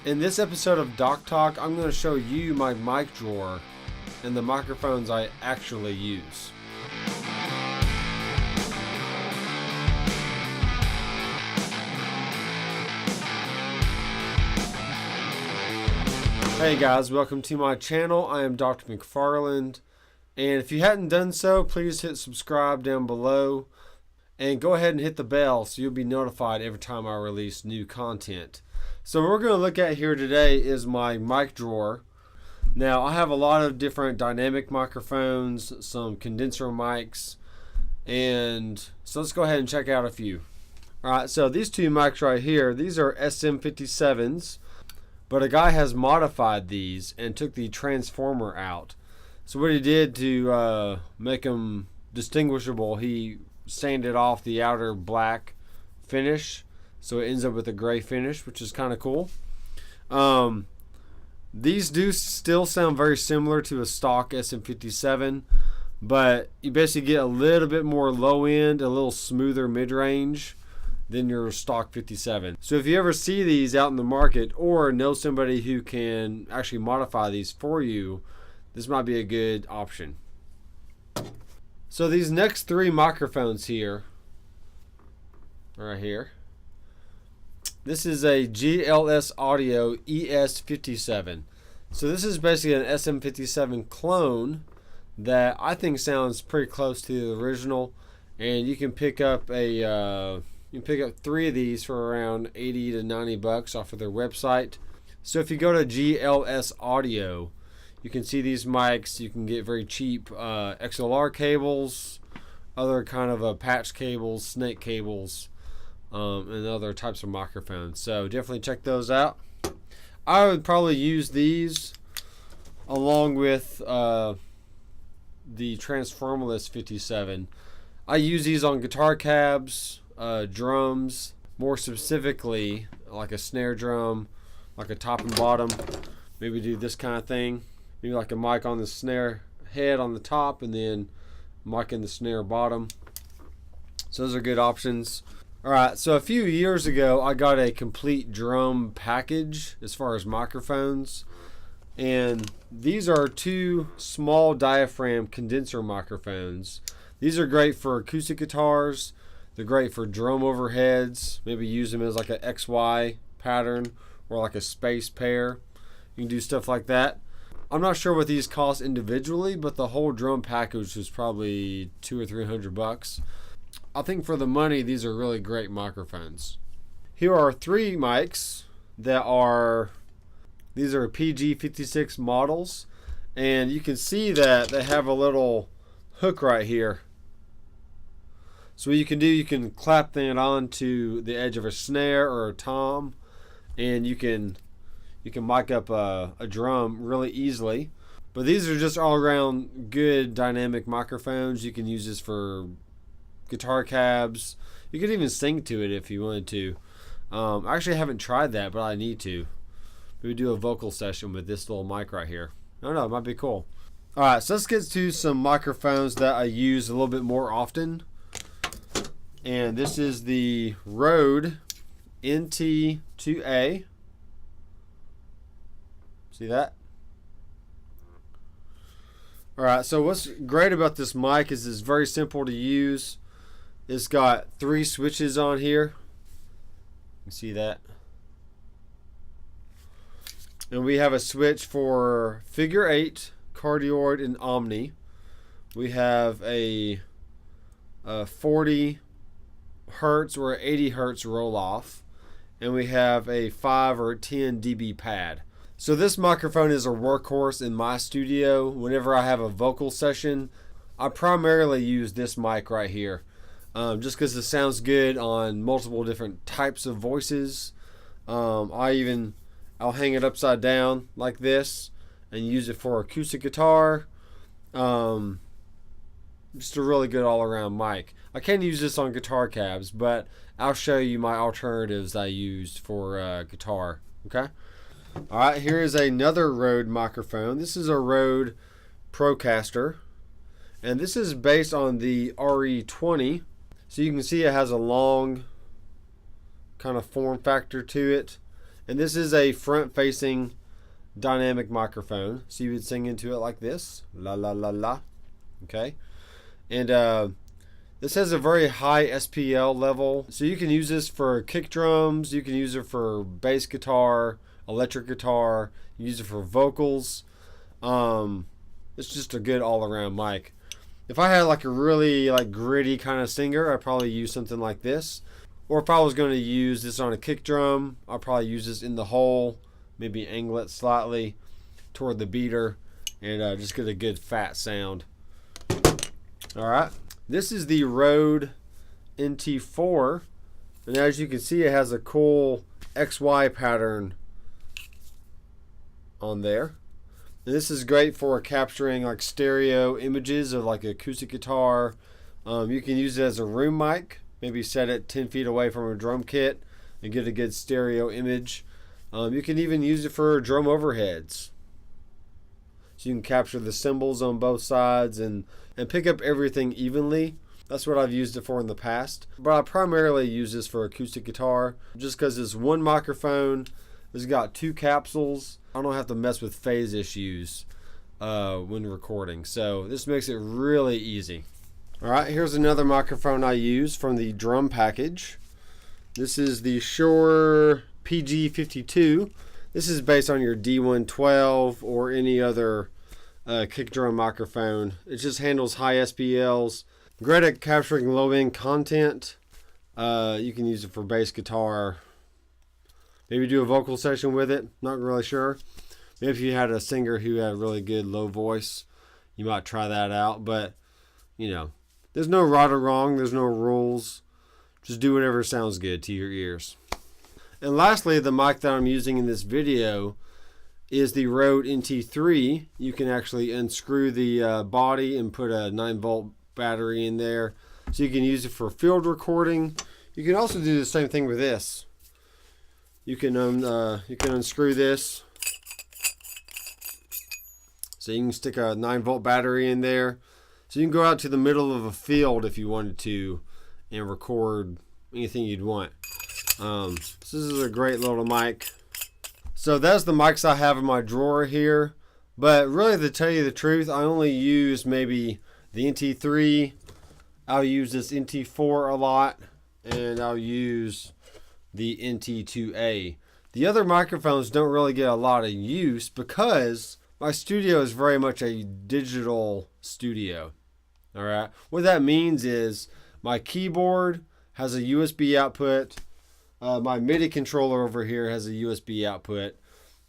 In this episode of Doc Talk, I'm going to show you my mic drawer and the microphones I actually use. Hey guys, welcome to my channel. I am Dr. McFarland, and if you hadn't done so, please hit subscribe down below and go ahead and hit the bell so you'll be notified every time I release new content. So what we're going to look at here today is my mic drawer. Now I have a lot of different dynamic microphones, some condenser mics, and so let's go ahead and check out a few. Alright, so these two mics right here, these are SM57s, but a guy has modified these and took the transformer out. So what he did to make them distinguishable, he sanded off the outer black finish, so it ends up with a gray finish, which is kind of cool. These do still sound very similar to a stock SM57, but you basically get a little bit more low end, a little smoother mid-range than your stock 57. So if you ever see these out in the market or know somebody who can actually modify these for you, this might be a good option. So these next three microphones here, right here, this is a GLS Audio ES57. So this is basically an SM57 clone that I think sounds pretty close to the original, and you can pick up three of these for around 80 to 90 bucks off of their website. So if you go to GLS Audio, you can see these mics. You can get very cheap XLR cables, other kind of patch cables, snake cables, and other types of microphones. So definitely check those out. I would probably use these along with the Transformalist 57. I use these on guitar cabs, drums, more specifically like a snare drum, like a top and bottom. Maybe do this kind of thing. Maybe like a mic on the snare head on the top and then mic in the snare bottom. So those are good options. Alright, so a few years ago I got a complete drum package as far as microphones, and these are two small diaphragm condenser microphones. These are great for acoustic guitars. They're great for drum overheads. Maybe use them as like an XY pattern or like a space pair. You can do stuff like that. I'm not sure what these cost individually, but the whole drum package was probably $200 or $300. I think for the money, these are really great microphones. Here are three mics these are PG56 models, and you can see that they have a little hook right here. So what you can do, you can clap that onto the edge of a snare or a tom, and you can mic up a drum really easily. But these are just all around good dynamic microphones. You can use this for guitar cabs. You could even sing to it if you wanted to. I actually haven't tried that, but I need to. Maybe do a vocal session with this little mic right here. I don't know, it might be cool. Alright, so let's get to some microphones that I use a little bit more often. And this is the Rode NT2A. See that? Alright, so what's great about this mic is it's very simple to use. It's got three switches on here. You see that? And we have a switch for figure 8, cardioid, and omni. We have a 40 hertz or 80 hertz roll off. And we have a 5 or 10 dB pad. So this microphone is a workhorse in my studio. Whenever I have a vocal session, I primarily use this mic right here. Just because it sounds good on multiple different types of voices. I'll hang it upside down like this and use it for acoustic guitar. Just a really good all-around mic. I can use this on guitar cabs, but I'll show you my alternatives I used for guitar. Okay. Alright, here is another Rode microphone. This is a Rode Procaster, and this is based on the RE20. So you can see it has a long kind of form factor to it, And this is a front-facing dynamic microphone. So you would sing into it like this. La la la la. Okay. And this has a very high SPL level. So you can use this for kick drums. You can use it for bass guitar, electric guitar. You use it for vocals. It's just a good all-around mic. If I had like a really like gritty kind of singer, I'd probably use something like this. Or if I was going to use this on a kick drum, I'd probably use this in the hole, maybe angle it slightly toward the beater, and just get a good fat sound. Alright, this is the Rode NT4, and as you can see, it has a cool XY pattern on there. And this is great for capturing like stereo images of like acoustic guitar. You can use it as a room mic, maybe set it 10 feet away from a drum kit and get a good stereo image. You can even use it for drum overheads. So you can capture the cymbals on both sides and pick up everything evenly. That's what I've used it for in the past. But I primarily use this for acoustic guitar just because it's one microphone. It's got 2 capsules. I don't have to mess with phase issues when recording. So this makes it really easy. Alright, here's another microphone I use from the drum package. This is the Shure PG52. This is based on your D112 or any other kick drum microphone. It just handles high SPLs. Great at capturing low-end content. You can use it for bass guitar. Maybe do a vocal session with it. Not really sure. Maybe if you had a singer who had a really good low voice, you might try that out. But, you know, there's no right or wrong. There's no rules. Just do whatever sounds good to your ears. And lastly, the mic that I'm using in this video is the Rode NT3. You can actually unscrew the body and put a 9-volt battery in there. So you can use it for field recording. You can also do the same thing with this. You can unscrew this. So you can stick a 9-volt battery in there. So you can go out to the middle of a field if you wanted to and record anything you'd want. So this is a great little mic. So that's the mics I have in my drawer here. But really, to tell you the truth, I only use maybe the NT3. I'll use this NT4 a lot. And I'll use the NT2A. The other microphones don't really get a lot of use because my studio is very much a digital studio. Alright, what that means is my keyboard has a USB output. My MIDI controller over here has a USB output.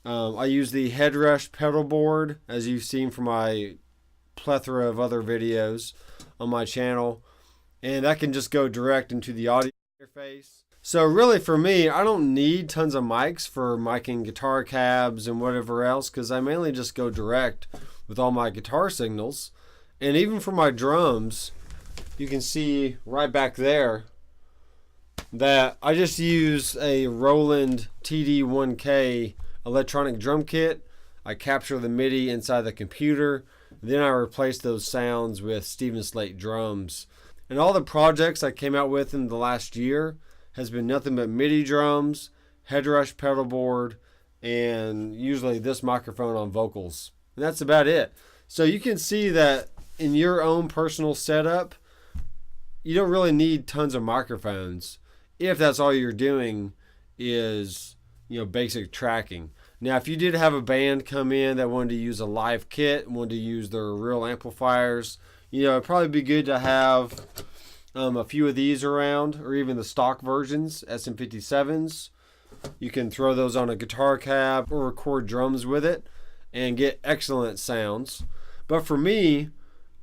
I use the Headrush pedal board, as you've seen from my plethora of other videos on my channel. And that can just go direct into the audio interface. So really for me, I don't need tons of mics for miking guitar cabs and whatever else, because I mainly just go direct with all my guitar signals. And even for my drums, you can see right back there that I just use a Roland TD1K electronic drum kit. I capture the MIDI inside the computer. Then I replace those sounds with Steven Slate drums. And all the projects I came out with in the last year has been nothing but MIDI drums, Headrush pedal board, and usually this microphone on vocals. And that's about it. So you can see that in your own personal setup, you don't really need tons of microphones if that's all you're doing is, you know, basic tracking. Now, if you did have a band come in that wanted to use a live kit, wanted to use their real amplifiers, you know, it'd probably be good to have a few of these around, or even the stock versions, SM57s. You can throw those on a guitar cab or record drums with it and get excellent sounds. But for me,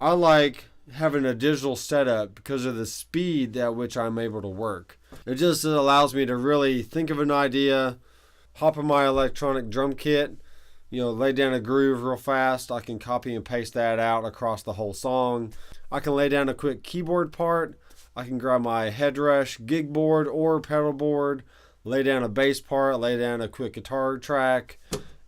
I like having a digital setup because of the speed at which I'm able to work. It just allows me to really think of an idea, hop in my electronic drum kit, you know, lay down a groove real fast. I can copy and paste that out across the whole song. I can lay down a quick keyboard part. I can grab my Headrush gig board or pedal board, lay down a bass part, lay down a quick guitar track,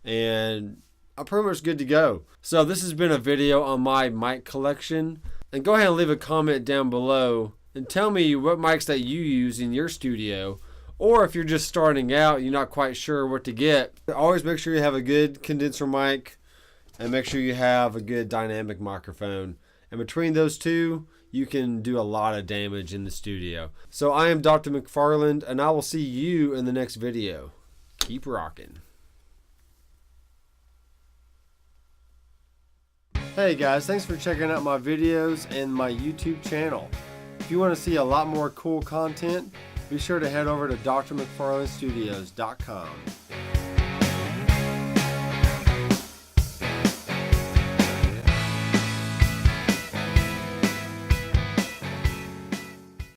and I'm pretty much good to go. So this has been a video on my mic collection. And go ahead and leave a comment down below and tell me what mics that you use in your studio, Or if you're just starting out, you're not quite sure what to get, always make sure you have a good condenser mic and make sure you have a good dynamic microphone. And between those two, you can do a lot of damage in the studio. So I am Dr. McFarland, and I will see you in the next video. Keep rocking. Hey guys, thanks for checking out my videos and my YouTube channel. If you want to see a lot more cool content, be sure to head over to drmcfarlandstudios.com.